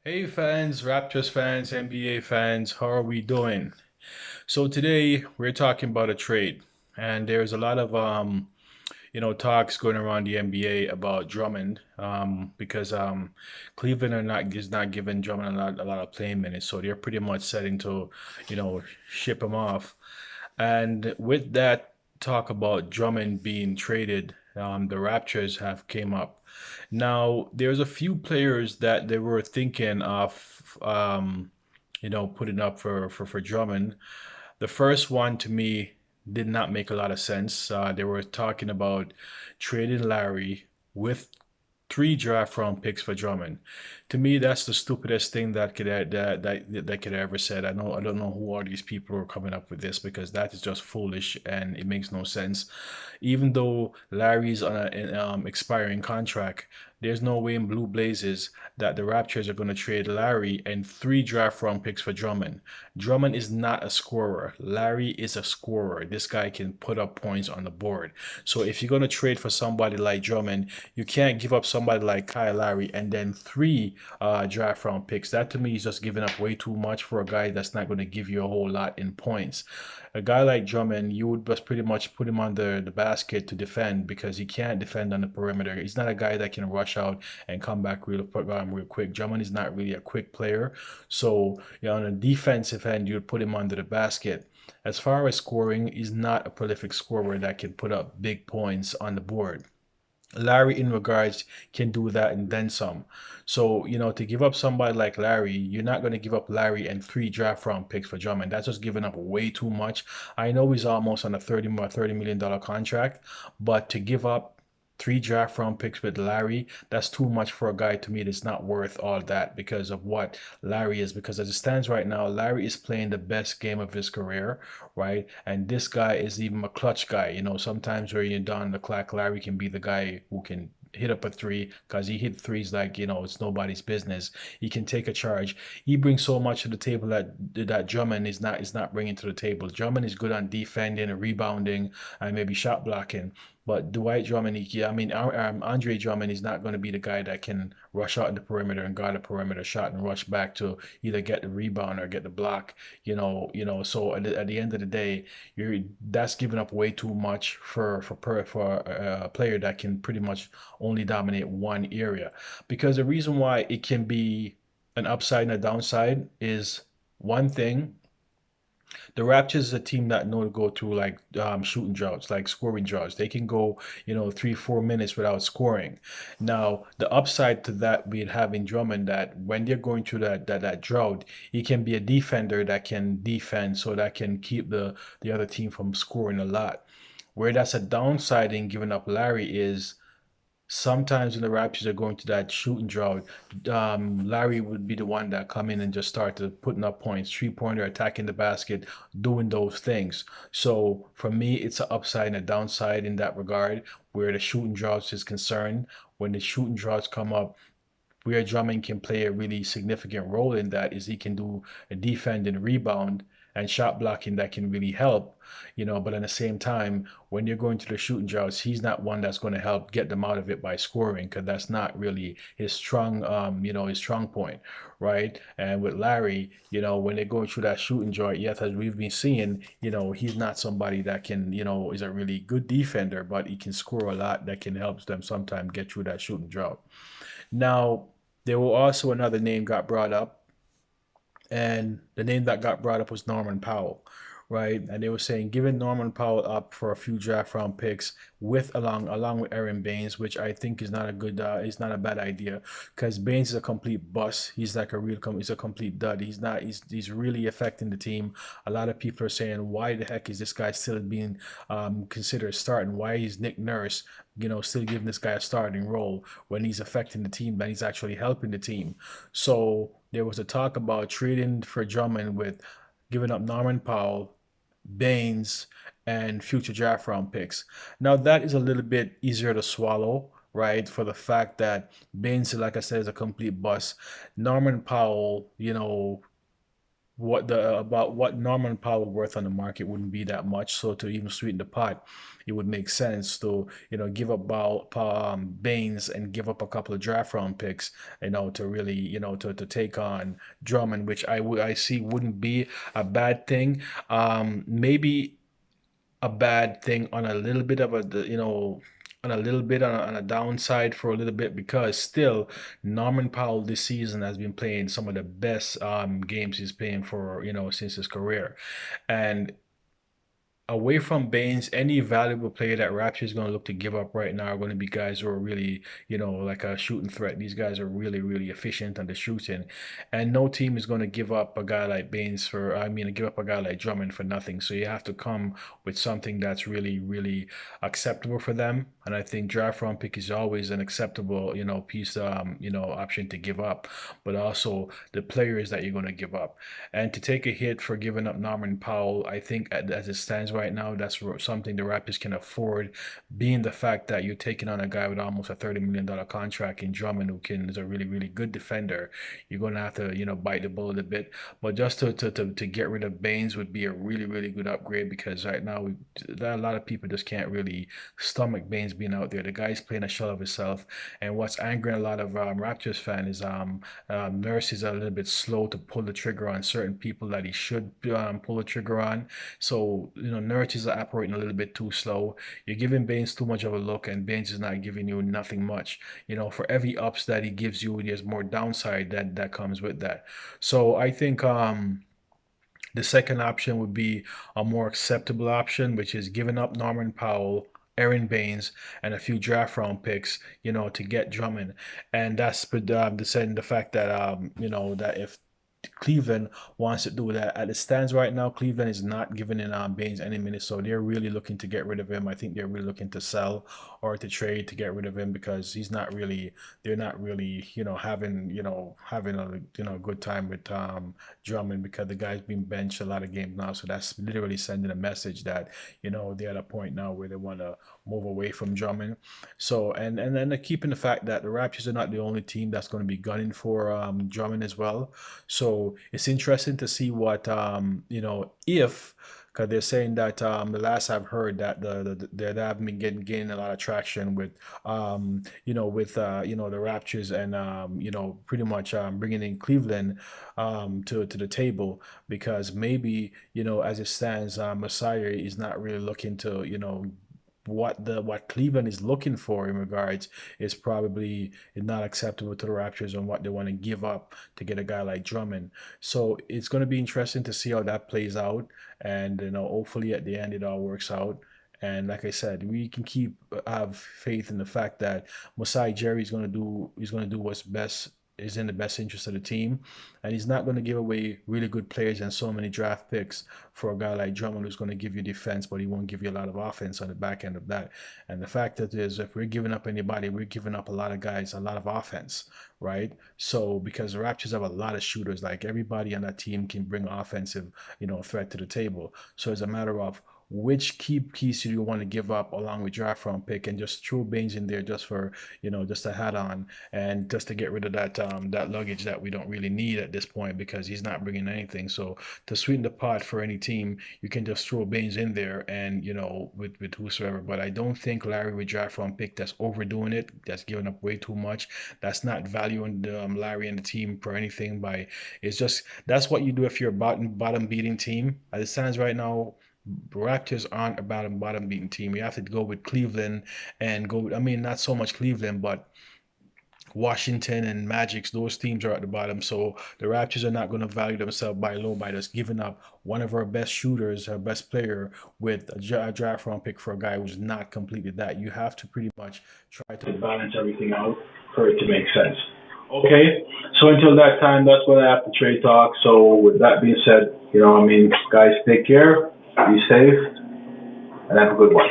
Hey fans, Raptors fans, NBA fans, how are we doing? So today we're talking about a trade, and there's a lot of talks going around the NBA about Drummond, because Cleveland is not giving Drummond a lot of playing minutes, so they're pretty much setting to, ship him off. And with that talk about Drummond being traded, the Raptors have came up. Now, there's a few players that they were thinking of, putting up for Drummond. The first one to me did not make a lot of sense. They were talking about trading Lowry with three draft round picks for Drummond. To me, that's the stupidest thing that could ever said. I don't know who are these people who are coming up with this because that is just foolish and it makes no sense. Even though Larry's on an expiring contract, there's no way in blue blazes that the Raptors are going to trade Larry and three draft round picks for Drummond. Drummond is not a scorer. Larry is a scorer. This guy can put up points on the board. So if you're going to trade for somebody like Drummond, you can't give up somebody like Kyle Lowry and then three draft round picks. That to me is just giving up way too much for a guy that's not going to give you a whole lot in points. A guy like Drummond, you would just pretty much put him on the basket to defend because he can't defend on the perimeter. He's not a guy that can rush out and come back real quick. Drummond is not really a quick player. So, on a defensive end, you'd put him under the basket. As far as scoring, he's not a prolific scorer that can put up big points on the board. Larry, in regards, can do that and then some. So, to give up somebody like Larry, you're not going to give up Larry and three draft round picks for Drummond. That's just giving up way too much. I know he's almost on a $30 million contract, but to give up three draft round picks with Larry, that's too much for a guy to me that's not worth all that because of what Larry is. Because as it stands right now, Larry is playing the best game of his career, right? And this guy is even a clutch guy. Sometimes where you're down the clock, Larry can be the guy who can hit up a three because he hit threes like it's nobody's business. He can take a charge. He brings so much to the table that Drummond is not bringing to the table. Drummond is good on defending and rebounding and maybe shot blocking. But Dwight Drummond, Andre Drummond is not going to be the guy that can rush out in the perimeter and guard a perimeter shot and rush back to either get the rebound or get the block. So at the end of the day, that's giving up way too much for a player that can pretty much only dominate one area. Because the reason why it can be an upside and a downside is one thing. The Raptors is a team that know to go through like shooting droughts, like scoring droughts. They can go, 3, 4 minutes without scoring. Now, the upside to that we'd have in Drummond that when they're going through that drought, he can be a defender that can defend so that can keep the other team from scoring a lot. Where that's a downside in giving up Larry is sometimes when the Raptors are going to that shooting drought, Larry would be the one that come in and just start to putting up points, 3-pointer, attacking the basket, doing those things. So for me, it's an upside and a downside in that regard, where the shooting droughts is concerned. When the shooting droughts come up, where Drummond can play a really significant role in that is he can do a defend and rebound and shot blocking that can really help, but at the same time, when you're going to the shooting droughts, he's not one that's going to help get them out of it by scoring because that's not really his strong point, right? And with Larry, when they're going through that shooting drought, yes, as we've been seeing, he's not somebody that can, is a really good defender, but he can score a lot that can help them sometimes get through that shooting drought. Now, there were also another name got brought up, and the name that got brought up was Norman Powell, right? And they were saying giving Norman Powell up for a few draft round picks with along with Aaron Baynes, which I think is not a bad idea because Baynes is a complete bust. He's like he's a complete dud. He's really affecting the team. A lot of people are saying, why the heck is this guy still being considered starting? Why is Nick Nurse still giving this guy a starting role when he's affecting the team, but he's actually helping the team. So there was a talk about trading for Drummond with giving up Norman Powell, Baynes, and future draft round picks. Now that is a little bit easier to swallow, right? For the fact that Baynes, like I said, is a complete bust. Norman Powell, what Norman Powell worth on the market wouldn't be that much. So to even sweeten the pot, it would make sense to give up Baynes and give up a couple of draft round picks, to really to take on Drummond, which I see wouldn't be a bad thing. Maybe a bad thing on a little bit of on a little bit on a downside for a little bit, because still Norman Powell this season has been playing some of the best games he's playing for since his career. And away from Baines, any valuable player that Raptors is going to look to give up right now are going to be guys who are really, like a shooting threat. These guys are really, really efficient on the shooting. And no team is going to give up a guy like Baines give up a guy like Drummond for nothing. So you have to come with something that's really, really acceptable for them. And I think draft round pick is always an acceptable, piece, option to give up, but also the players that you're going to give up. And to take a hit for giving up Norman Powell, I think as it stands right now, that's something the Raptors can afford, being the fact that you're taking on a guy with almost a $30 million contract in Drummond, is a really, really good defender. You're going to have to, bite the bullet a bit. But just to get rid of Baines would be a really, really good upgrade, because right now a lot of people just can't really stomach Baines being out there. The guy's playing a shell of himself. And what's angering a lot of Raptors fans is Nurse is a little bit slow to pull the trigger on certain people that he should pull the trigger on. So, Nurse is operating a little bit too slow. You're giving Baines too much of a look, and Baines is not giving you nothing much. For every ups that he gives you, there's more downside that comes with that. So I think the second option would be a more acceptable option, which is giving up Norman Powell, Aaron Baines, and a few draft round picks, to get Drummond. And that's the fact that that if Cleveland wants to do that. As it stands right now, Cleveland is not giving in Baines any minutes, so they're really looking to get rid of him. I think they're really looking to sell or to trade to get rid of him, because they're not really, having a good time with Drummond, because the guy's been benched a lot of games now. So that's literally sending a message that they're at a point now where they want to move away from Drummond. So and then keeping the fact that the Raptors are not the only team that's going to be gunning for Drummond as well. So it's interesting to see what if, because they're saying that the last I've heard that they have been gaining a lot of traction with the Raptors, and pretty much bringing in Cleveland to the table, because maybe as it stands, Messiah is not really looking to what Cleveland is looking for in regards is probably not acceptable to the Raptors on what they want to give up to get a guy like Drummond. So it's going to be interesting to see how that plays out, and hopefully at the end it all works out. And like I said, we can have faith in the fact that Masai Jerry is going to do what's best, is in the best interest of the team, and he's not going to give away really good players and so many draft picks for a guy like Drummond, who's going to give you defense, but he won't give you a lot of offense on the back end of that. And the fact that is, if we're giving up anybody, we're giving up a lot of guys, a lot of offense, right? So because the Raptors have a lot of shooters, like everybody on that team can bring offensive, threat to the table. So it's a matter of which key piece do you want to give up along with draft round pick, and just throw Baines in there just for just a hat on, and just to get rid of that luggage that we don't really need at this point, because he's not bringing anything. So to sweeten the pot for any team, you can just throw Baines in there, and with whosoever. But I don't think Larry with draft round pick, that's overdoing it. That's giving up way too much. That's not valuing Larry and the team for anything. It's just, that's what you do if you're a bottom beating team. As it stands right now, Raptors aren't a bottom beating team. You have to go with Cleveland and go. I mean, not so much Cleveland, but Washington and Magic. Those teams are at the bottom. So the Raptors are not going to value themselves by just giving up one of our best shooters, our best player, with a draft round pick for a guy who's not completed that. You have to pretty much try to balance everything out for it to make sense. Okay, so until that time, that's what I have to trade talk. So with that being said, guys, take care, be safe, and have a good one.